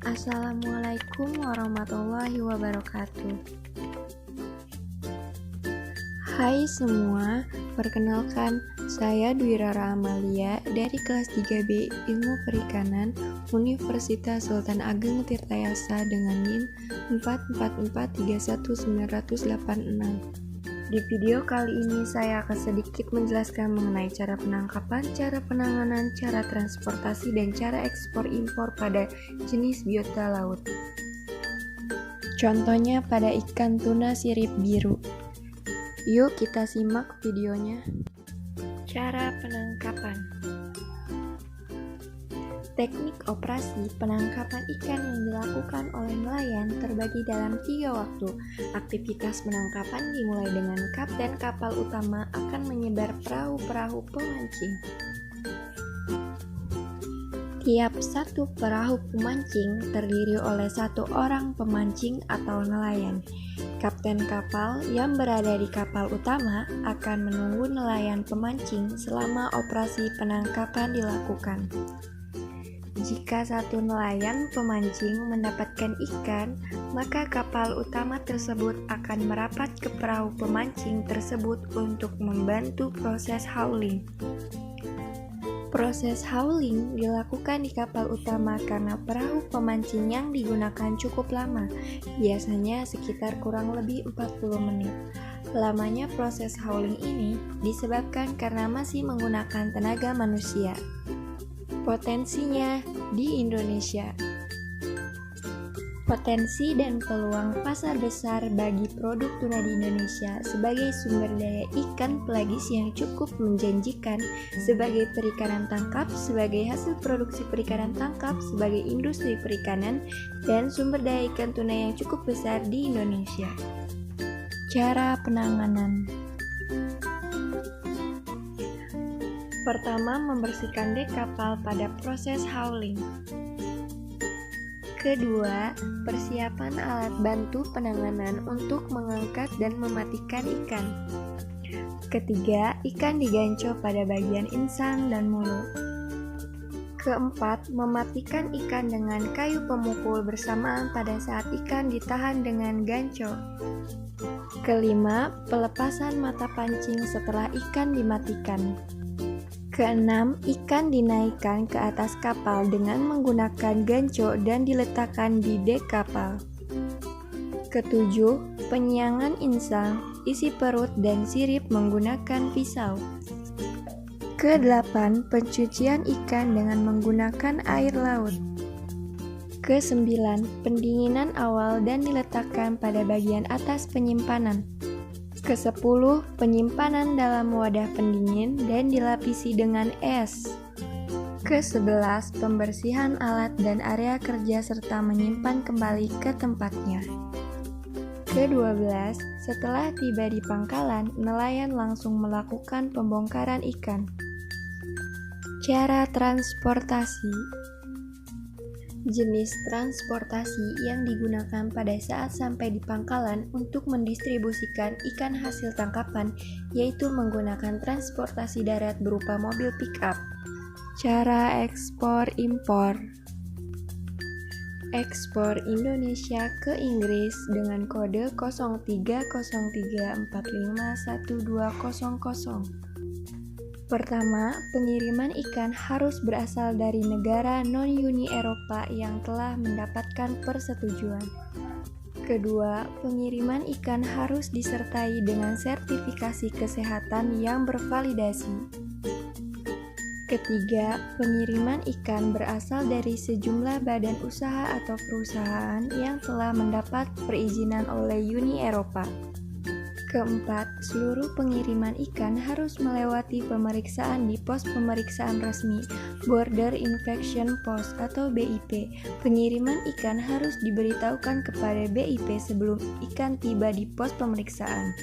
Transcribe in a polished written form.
Assalamualaikum warahmatullahi wabarakatuh. Hai semua, perkenalkan saya Dwi Rara Amalia dari kelas 3B Ilmu Perikanan Universitas Sultan Ageng Tirtayasa dengan NIM 444319866. Di video kali ini saya akan sedikit menjelaskan mengenai cara penangkapan, cara penanganan, cara transportasi, dan cara ekspor impor pada jenis biota laut. Contohnya pada ikan tuna sirip biru. Yuk kita simak videonya. Cara penangkapan. Teknik operasi penangkapan ikan yang dilakukan oleh nelayan terbagi dalam 3 waktu. Aktivitas penangkapan dimulai dengan kapten kapal utama akan menyebar perahu-perahu pemancing. Tiap satu perahu pemancing terdiri oleh 1 orang pemancing atau nelayan. Kapten kapal yang berada di kapal utama akan menunggu nelayan pemancing selama operasi penangkapan dilakukan. Jika satu nelayan pemancing mendapatkan ikan, maka kapal utama tersebut akan merapat ke perahu pemancing tersebut untuk membantu proses hauling. Proses hauling dilakukan di kapal utama karena perahu pemancing yang digunakan cukup lama, biasanya sekitar kurang lebih 40 menit. Lamanya proses hauling ini disebabkan karena masih menggunakan tenaga manusia. Potensinya di Indonesia. Potensi dan peluang pasar besar bagi produk tuna di Indonesia sebagai sumber daya ikan pelagis yang cukup menjanjikan, sebagai perikanan tangkap, sebagai hasil produksi perikanan tangkap, sebagai industri perikanan, dan sumber daya ikan tuna yang cukup besar di Indonesia. Cara penanganan. Pertama, membersihkan dek kapal pada proses hauling. Kedua, persiapan alat bantu penanganan untuk mengangkat dan mematikan ikan. Ketiga, ikan diganco pada bagian insang dan mulut. Keempat, mematikan ikan dengan kayu pemukul bersamaan pada saat ikan ditahan dengan ganco. Kelima, pelepasan mata pancing setelah ikan dimatikan. Keenam, ikan dinaikkan ke atas kapal dengan menggunakan ganco dan diletakkan di dek kapal. Ketujuh, penyiangan insang, isi perut dan sirip menggunakan pisau. Kedelapan, pencucian ikan dengan menggunakan air laut. Kesembilan, pendinginan awal dan diletakkan pada bagian atas penyimpanan. Kesepuluh, penyimpanan dalam wadah pendingin dan dilapisi dengan es. Kesebelas, pembersihan alat dan area kerja serta menyimpan kembali ke tempatnya. Kedua belas, setelah tiba di pangkalan, nelayan langsung melakukan pembongkaran ikan. Cara transportasi. Jenis transportasi yang digunakan pada saat sampai di pangkalan untuk mendistribusikan ikan hasil tangkapan yaitu menggunakan transportasi darat berupa mobil pick-up. Cara ekspor impor. Ekspor Indonesia ke Inggris dengan kode 0303451200. Pertama, pengiriman ikan harus berasal dari negara non-Uni Eropa yang telah mendapatkan persetujuan. Kedua, pengiriman ikan harus disertai dengan sertifikasi kesehatan yang bervalidasi. Ketiga, pengiriman ikan berasal dari sejumlah badan usaha atau perusahaan yang telah mendapat perizinan oleh Uni Eropa. Keempat, seluruh pengiriman ikan harus melewati pemeriksaan di pos pemeriksaan resmi, Border Inspection Post atau BIP. Pengiriman ikan harus diberitahukan kepada BIP sebelum ikan tiba di pos pemeriksaan.